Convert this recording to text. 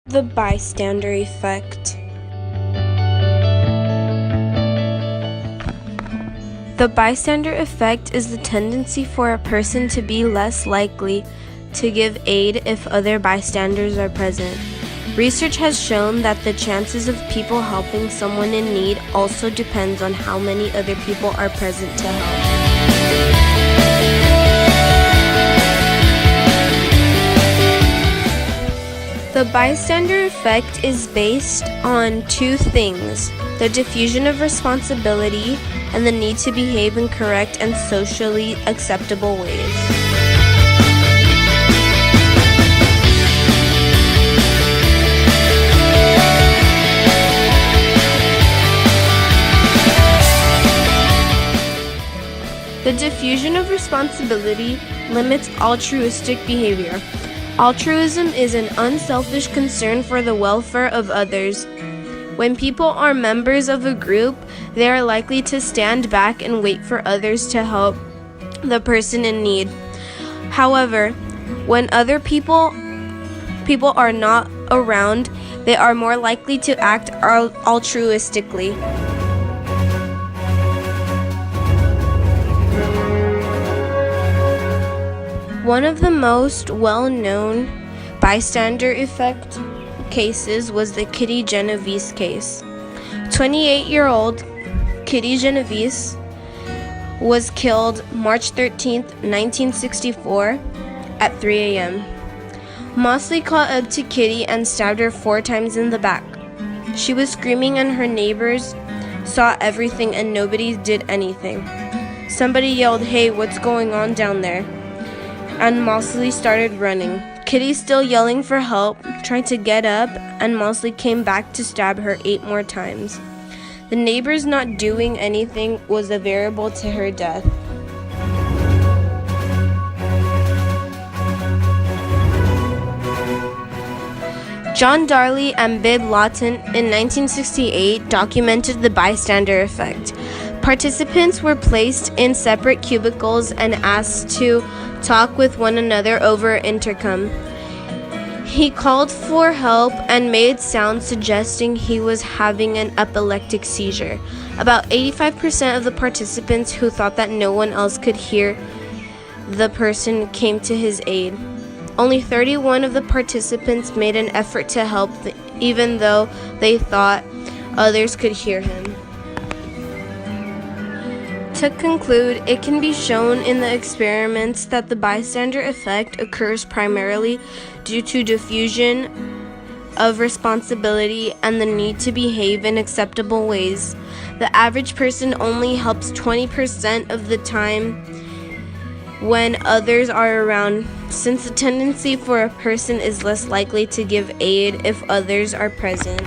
The bystander effect. The bystander effect is the tendency for a person to be less likely to give aid if other bystanders are present. Research has shown that the chances of people helping someone in need also depends on how many other people are present to help. The bystander effect is based on two things: the diffusion of responsibility and the need to behave in correct and socially acceptable ways. The diffusion of responsibility limits altruistic behavior. Altruism is an unselfish concern for the welfare of others. When people are members of a group, they are likely to stand back and wait for others to help the person in need. However, when other people are not around, they are more likely to act altruistically. One of the most well-known bystander effect cases was the Kitty Genovese case. 28-year-old Kitty Genovese was killed March 13, 1964 at 3 a.m. Mosley caught up to Kitty and stabbed her 4 times in the back. She was screaming and her neighbors saw everything and nobody did anything. Somebody yelled, "Hey, what's going on down there?" And Mosley started running. Kitty, still yelling for help, tried to get up, and Mosley came back to stab her 8 more times. The neighbors not doing anything was a variable to her death. John Darley and Bibb Lawton in 1968 documented the bystander effect. Participants were placed in separate cubicles and asked to talk with one another over intercom. He called for help and made sounds suggesting he was having an epileptic seizure. About 85% of the participants who thought that no one else could hear the person came to his aid. Only 31 of the participants made an effort to help, even though they thought others could hear him. To conclude, it can be shown in the experiments that the bystander effect occurs primarily due to diffusion of responsibility and the need to behave in acceptable ways. The average person only helps 20% of the time when others are around, since the tendency for a person is less likely to give aid if others are present.